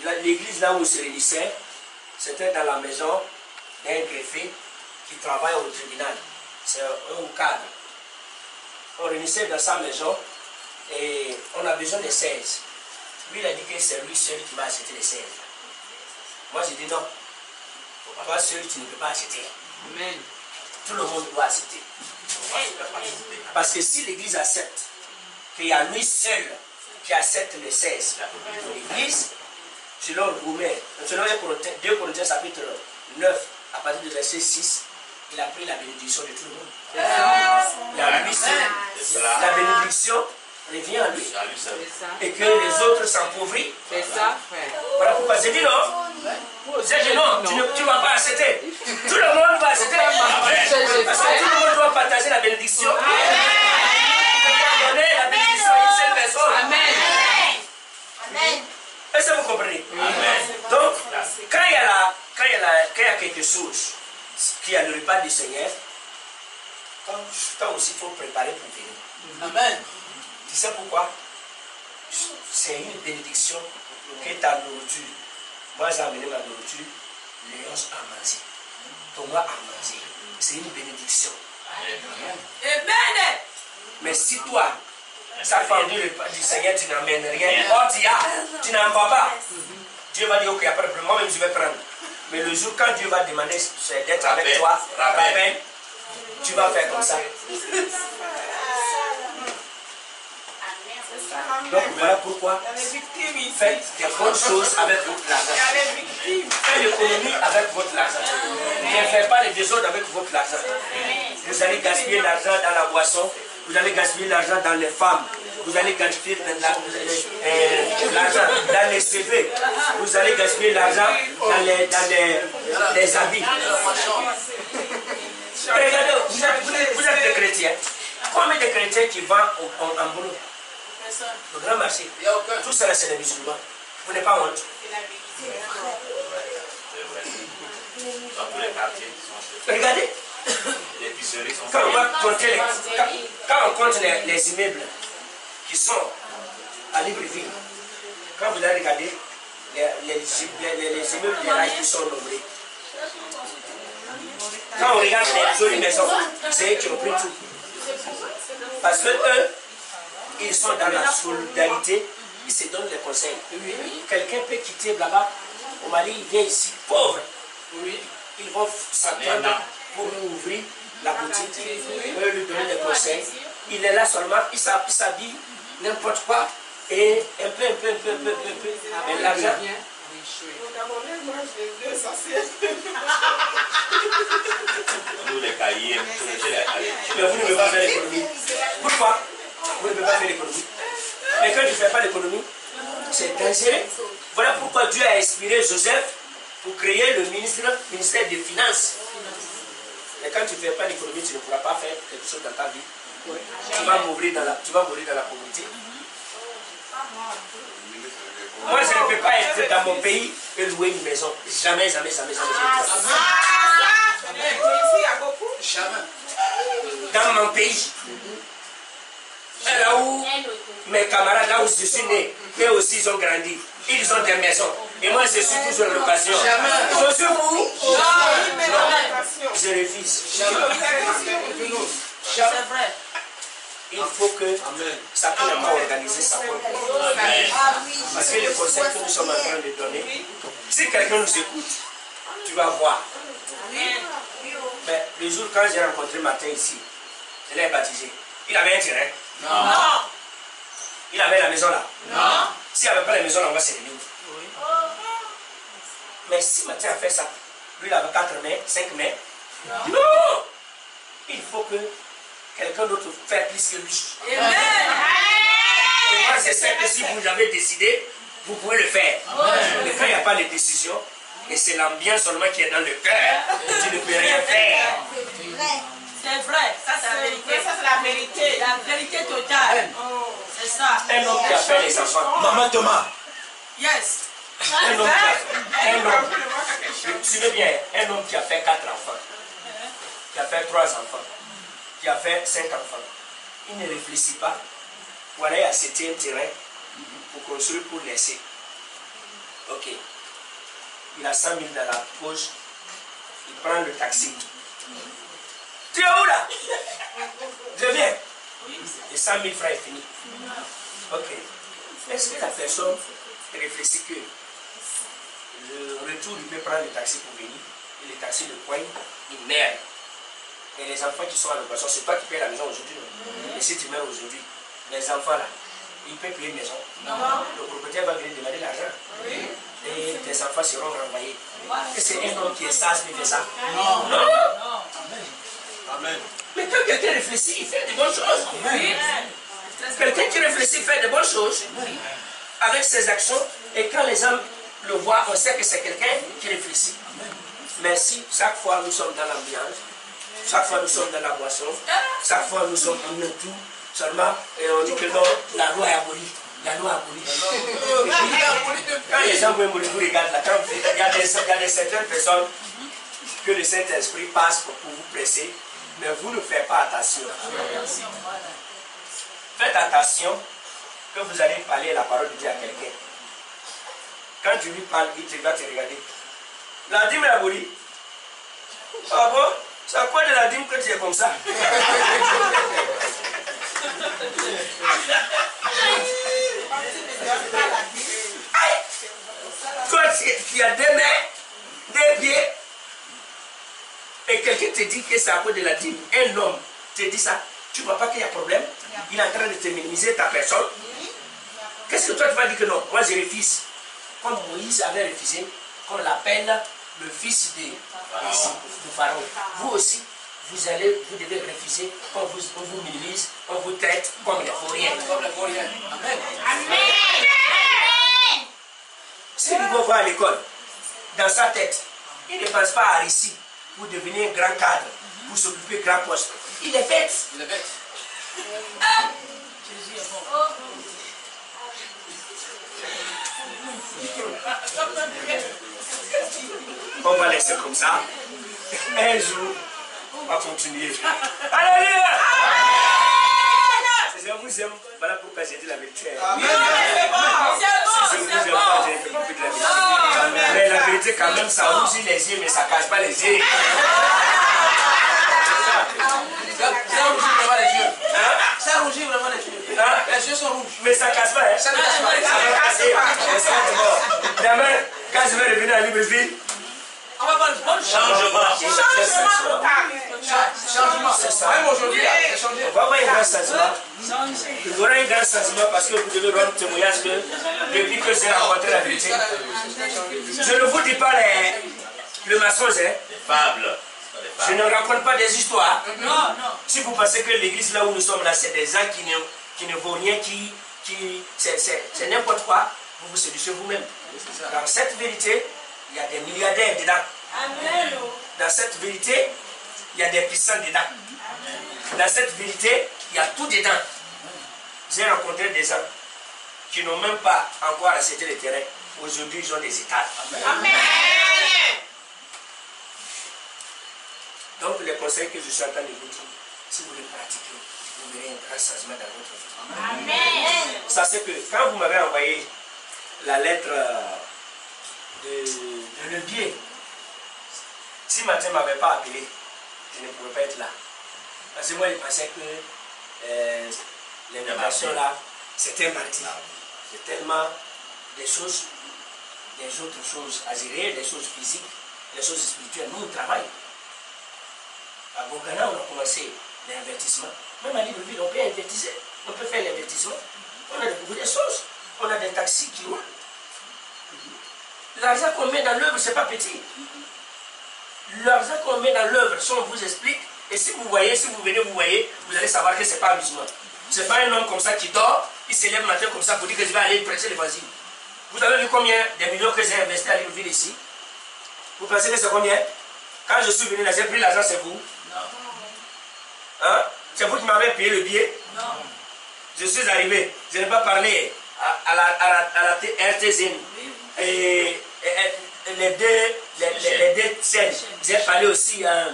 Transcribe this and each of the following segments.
l'église là où il se réunissait, c'était dans la maison d'un greffier qui travaille au tribunal. C'est un cadre. On réunissait dans sa maison et on a besoin de 16. Lui, il a dit que c'est lui seul qui va acheter les 16. Moi, j'ai dit non. Toi seul, tu ne peux pas acheter. Amen. Tout le monde doit acheter. Parce que si l'église accepte qu'il y a lui seul qui accepte les 16 de l'église, selon Romains, selon 2 Corinthiens chapitre 9, à partir du verset 6, il a pris la bénédiction de tout le monde. Il a lui seul. La bénédiction revient à lui. Et que les autres s'appauvrissent. C'est ça, frère. Voilà pourquoi j'ai dit non. J'ai dit non, tu ne vas pas accepter. Tout le monde va accepter. Parce que tout le monde doit partager la bénédiction. Donner la bénédiction à une seule personne. Amen. Est-ce que vous comprenez? Donc, quand il y a quelque chose qui a le repas du Seigneur, quand aussi il faut préparer pour venir. Amen. Tu sais pourquoi? C'est une bénédiction que ta nourriture. Moi j'ai amené ma nourriture, Léon a mangé, Thomas a mangé. C'est une bénédiction. Amen. Mais si toi, ça fait du repas du Seigneur, tu n'amènes rien, tu n'en vas pas. Dieu va dire ok, après moi-même je vais prendre. Mais le jour quand Dieu va demander d'être avec toi, rappelle, tu vas faire comme ça. Donc voilà pourquoi faites des bonnes choses avec votre argent. Faites l'économie avec votre argent. Ne faites pas les désordres avec votre argent. Vous allez gaspiller l'argent dans la boisson, vous allez gaspiller l'argent dans les femmes, vous allez gaspiller l'argent dans les CV, vous allez gaspiller l'argent dans les habits. Regardez, vous êtes des chrétiens. Combien de chrétiens qui vendent en boulot? Le grand marché, tout ça c'est les musulmans. Vous n'êtes pas honte. Regardez, quand on compte les immeubles qui sont à Libreville, quand vous allez regarder les immeubles des rails qui sont nombrés, quand on regarde les jolies maisons, c'est eux qui ont pris tout. Parce que eux, ils sont dans la solidarité, ils se donnent des conseils. Quelqu'un peut quitter là-bas, au Mali, il vient ici, pauvre. Ils vont s'attendre pour ouvrir la boutique, eux lui donner des conseils. Il est là seulement, il s'habille, n'importe quoi, et un peu. Mais l'argent. Nous les cahiers, mais vous ne pouvez pas faire l'économie. Pourquoi? Vous ne pouvez pas faire l'économie. Mais quand tu ne fais pas l'économie, c'est dangereux. Voilà pourquoi Dieu a inspiré Joseph pour créer le ministère des Finances. Mais quand tu ne fais pas l'économie, tu ne pourras pas faire quelque chose dans ta vie. Tu vas mourir dans la pauvreté. Moi, je ne peux pas être dans mon pays et louer une maison. Jamais. Dans mon pays. Là où mes camarades, là où je suis né, eux aussi ils ont grandi. Ils ont des maisons. Et moi je suis toujours en location. Je suis où? Non. Je refuse. C'est vrai. Il faut que chacun n'a pas organisé sa propre. Parce que le conseil que nous sommes en train de donner, si quelqu'un nous écoute, tu vas voir. Mais le jour quand j'ai rencontré Martin ici, je l'ai baptisé. Il avait un terrain. Non. Il avait la maison là. Non. S'il n'y avait pas la maison là, on va s'éliminer. Oui. Mais si Martin a fait ça, lui il avait 4 mains, 5 mains. Non. Il faut que quelqu'un d'autre fasse plus que lui. Amen. Et moi je sais que si vous avez décidé, vous pouvez le faire. Mais quand il n'y a pas de décision, et c'est l'ambiance seulement qui est dans le cœur, tu ne peux rien faire. C'est vrai, ça c'est la vérité. Ça c'est la vérité. La vérité totale. C'est ça. Un homme qui a fait les enfants. Maman Thomas. Yes. Un homme qui a fait 4 enfants, qui a fait 3 enfants, qui a fait 5 enfants, il ne réfléchit pas pour aller acheter un terrain pour construire, pour laisser. Ok. Ok. Il a 100 000 dans la poche. Il prend le taxi. Tu es où là? Je viens. Et 100 000 francs est fini. Ok. Est-ce que la personne réfléchit que le retour, il peut prendre le taxi pour venir, et le taxi le coin, il merde. Et les enfants qui sont à l'occasion, c'est toi qui payes la maison aujourd'hui. Et si tu meurs aujourd'hui, les enfants là, ils peuvent payer une maison. Non. Le propriétaire va venir demander l'argent. Oui. Et tes enfants seront renvoyés. Et c'est un homme qui est sage qui fait ça. Non. Non. Amen. Amen. Mais quand quelqu'un réfléchit, il fait de bonnes choses. Oui. Quelqu'un qui réfléchit fait de bonnes choses avec ses actions. Et quand les hommes le voient, on sait que c'est quelqu'un qui réfléchit. Mais si chaque fois nous sommes dans l'ambiance, chaque fois nous sommes dans la boisson, chaque fois nous sommes en tout, seulement, et on dit que non, la loi est abolie. La loi est abolie. Quand les gens vous regardent là, quand il y a des certaines personnes que le Saint-Esprit passe pour vous presser, mais vous ne faites pas attention. Faites attention que vous allez parler la parole de Dieu à quelqu'un. Quand tu lui parles, il va te regarder. La dîme est abolie. Ah bon? C'est à quoi de la dîme que tu es comme ça? Toi, tu as des mains, des pieds, et quelqu'un te dit que c'est à cause de la dîme. Un homme te dit ça. Tu ne vois pas qu'il y a problème? Il est en train de te minimiser ta personne. Qu'est-ce que toi tu vas dire que non? Moi je refuse. Comme Moïse avait refusé, qu'on l'appelle le fils de Pharaon. Vous aussi, vous devez refuser, on vous minimise, on vous traite comme les vauriens. Amen. Amen. Si Hugo va à l'école, dans sa tête, il ne pense pas à réussir pour devenir un grand cadre, pour s'occuper de grand poste. Il est bête. Il est bête. Jésus est bon. On va laisser comme ça. Un jour, on va continuer. Alléluia! Je vous aime. Voilà pourquoi j'ai dit la vérité. Amen. Si je vous aime pas, je ne fais pas plus de la vérité. Mais la vérité, quand même, ça rougit les yeux, mais ça ne cache pas les yeux. Ça rougit vraiment les yeux. Ça rougit vraiment les yeux. Les yeux sont rouges. Mais ça ne casse pas. Ça ne casse pas. Demain, quand je vais revenir à Libreville, on va voir le changement. Changement. C'est ça. Même aujourd'hui, on va avoir un grand changement. Il y aura un grand changement parce que vous devez rendre témoignage que depuis que j'ai rencontré la vérité, je ne vous dis pas le mensonge. Fable. Je ne raconte pas des histoires. Non, non. Si vous pensez que l'église là où nous sommes là, c'est des gens qui ne vaut rien, c'est n'importe quoi, vous vous séduisez vous-même. Dans cette vérité, il y a des milliardaires dedans. Amen. Dans cette vérité, il y a des puissants dedans. Amen. Dans cette vérité, il y a tout dedans. J'ai rencontré des gens qui n'ont même pas encore acheté le terrain. Aujourd'hui, ils ont des états. Amen. Donc, les conseils que je suis en train de vous dire, si vous les pratiquez, vous verrez un grand changement dans votre vie. Amen. Ça, c'est que quand vous m'avez envoyé la lettre de levier, si Mathieu ne m'avait pas appelé, je ne pouvais pas être là. Parce que moi, je pensais que l'invitation là, c'était un mardi. C'est tellement des choses, des autres choses à gérer, des choses physiques, des choses spirituelles. Nous, on travaille. À Bongana, on a commencé l'investissement. Même à Libreville, on peut investir. On peut faire l'investissement. On a beaucoup de choses. On a des taxis qui roulent. L'argent qu'on met dans l'œuvre, ce n'est pas petit. L'argent qu'on met dans l'œuvre, si on vous explique, et si vous voyez, si vous venez, vous voyez, vous allez savoir que ce n'est pas amusement. Ce n'est pas un homme comme ça qui dort, il se lève le matin comme ça pour dire que je vais aller prêcher l'évangile. Vous avez vu combien de millions que j'ai investi à Libreville ici? Vous pensez que c'est combien? Quand je suis venu là, j'ai pris l'argent, c'est vous? Non. Hein? C'est vous qui m'avez payé le billet? Non. Je suis arrivé, je n'ai pas parlé à la RTZN. Et les deux chaînes. J'ai parlé aussi à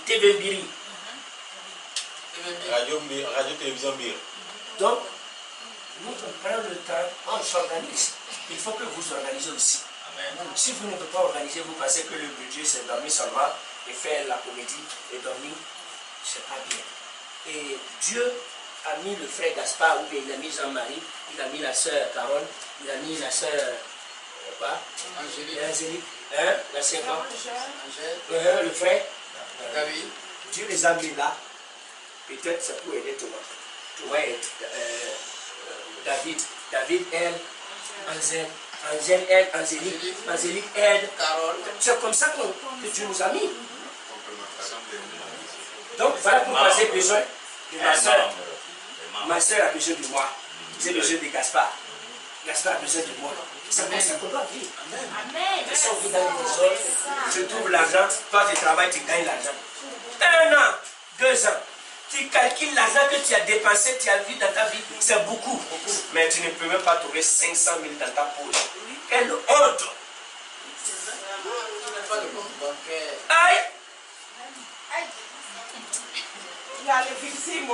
TV Mbiri. Radio Télévision Mbiri. Donc, nous on prend le temps, on s'organise. Il faut que vous organisez aussi. Amen. Si vous ne pouvez pas organiser, vous pensez que le budget c'est dormir seulement et faire la comédie et dormir, c'est pas bien. Et Dieu a mis le frère Gaspard, ou bien il a mis Jean-Marie, il a mis la sœur Carole, il a mis la sœur quoi? Angélique. Hein? La sœur quoi? Le frère David. Dieu les a mis là. Peut-être c'est pour aider Thomas. Thomas et David. David aide Angèle. Angèle aide Angélique. Angélique aide Carole. C'est comme ça que Dieu nous a mis. Donc voilà pourquoi j'ai besoin de ma soeur. Ma soeur a besoin de moi. J'ai besoin de Gaspard. Gaspard a besoin de moi. C'est comme ça qu'on doit vivre. Amen. Si on vit dans les désordres, tu trouves l'argent, toi tu travailles, tu gagnes l'argent. 1 an, 2 ans, tu calcules l'argent que tu as dépensé, tu as vu dans ta vie, c'est beaucoup. Mais tu ne peux même pas trouver 500 000 dans ta poche. Quelle honte! Aïe! Il y a les victimes.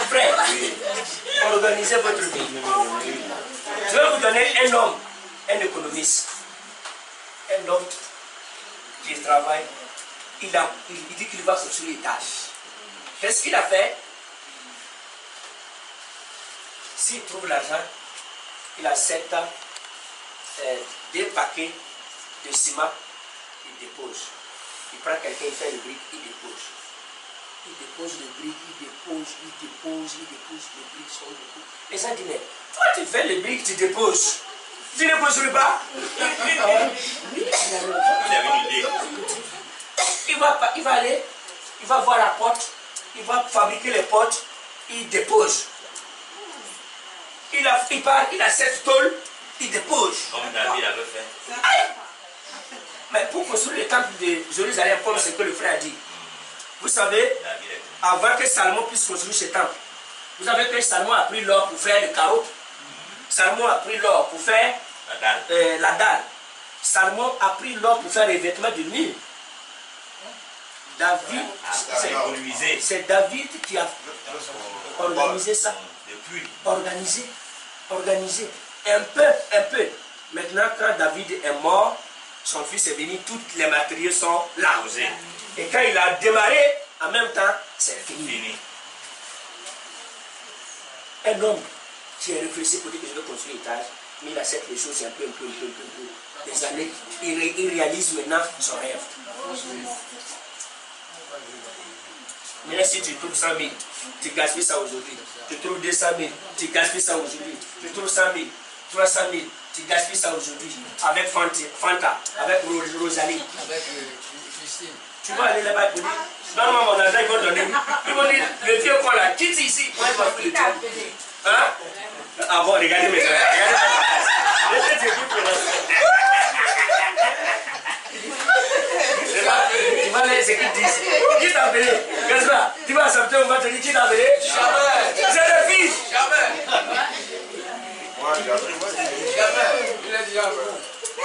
Frère, organisez votre vie. Je vais vous donner un homme, un économiste. Un homme qui travaille. Il dit qu'il va construire l'étage. Qu'est-ce qu'il a fait? S'il trouve l'argent, il accepte 2 paquets de ciment, il dépose. Il prend quelqu'un, il fait le brique, il dépose. Il dépose le brique, il dépose, les briques sont debout. Les gens disent, mais toi tu fais le brique, tu déposes. Tu ne construis pas. Il avait une idée. Il va aller, il va voir la porte, il va fabriquer les portes, il dépose. Il part, il a 7 tôles, il dépose. Comme David avait fait. Aïe! Mais pour construire le temple de Jérusalem, comme ce que le frère a dit, vous savez, avant que Salomon puisse construire ce temple, vous savez que Salomon a pris l'or pour faire le carreau. Salomon a pris l'or pour faire la dalle. Salomon a pris l'or pour faire les vêtements de mur. David, c'est David qui a organisé ça. Organisé. Un peu. Maintenant, quand David est mort, son fils est venu, tous les matériaux sont là. Et quand il a démarré, en même temps, c'est fini. Un homme qui a réfléchi pour dire que je veux construire l'étage, mais il accepte les choses un peu. Des années, il réalise maintenant son rêve. Mais si tu trouves 100 000, tu gaspilles ça aujourd'hui. Tu trouves 200 000, tu gaspilles ça aujourd'hui. Tu trouves 100 000, 300 000, tu gaspilles ça aujourd'hui. Avec Fanta, avec Rosalie. Avec Christine. Tu vas aller là-bas pour dire, donne-moi mon argent, ils vont donner. Ils vont dire, le vieux quoi là, quitte ici. Moi, je vais faire le tour. Hein? Ah bon, regardez mes soeurs. Tu vas aller, c'est qu'ils disent. Qui t'a appelé? Qu'est-ce que tu vas accepter, on va te dire qui t'a appelé? Jamais. C'est le fils. Jamais.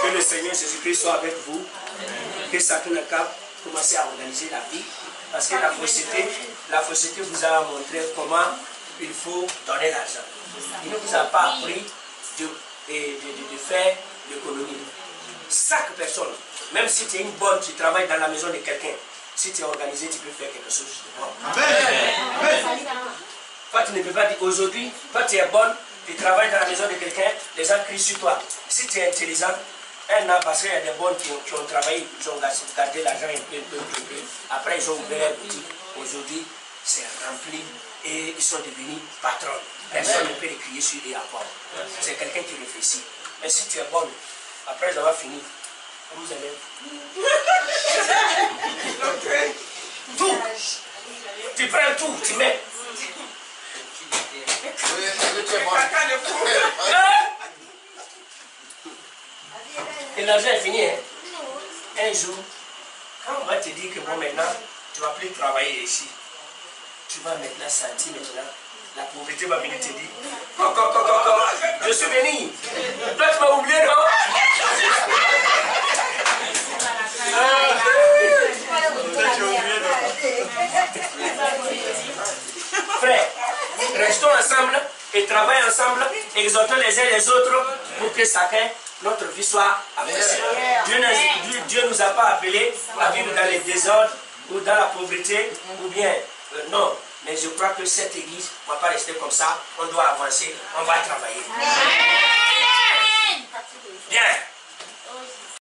Que le Seigneur Jésus-Christ soit avec vous. Que chacun le cap commence à organiser la vie. Parce que la fausseté vous a montré comment il faut donner l'argent. Il ne vous a pas appris de faire l'économie. Chaque personne, même si tu es une bonne, tu travailles dans la maison de quelqu'un, si tu es organisé, tu peux faire quelque chose de bon. Amen. Toi, tu ne peux pas dire aujourd'hui, toi tu es bonne, tu travailles dans la maison de quelqu'un, les gens crient sur toi. Si tu es intelligent, un an, parce qu'il y a des bonnes qui ont travaillé, ils ont gardé l'argent un peu. Après, ils ont ouvert la boutique. Aujourd'hui, c'est rempli et ils sont devenus patrons. Personne ne peut les crier sur eux à part. C'est quelqu'un qui réfléchit. Mais si tu es bonne, après avoir fini, vous allez. Tout. Tu prends tout, tu mets. Et l'argent est fini. Hein? Un jour, quand on va te dire que bon, maintenant, tu ne vas plus travailler ici, tu vas maintenant sentir maintenant, la pauvreté va venir te dire, je suis venu. Toi, tu m'as oublié, non? et travailler ensemble, exhortant les uns les autres pour que chacun, notre vie soit avancée. Dieu ne nous a pas appelés à vivre dans les désordres ou dans la pauvreté ou bien non. Mais je crois que cette église ne va pas rester comme ça. On doit avancer, on va travailler. Bien.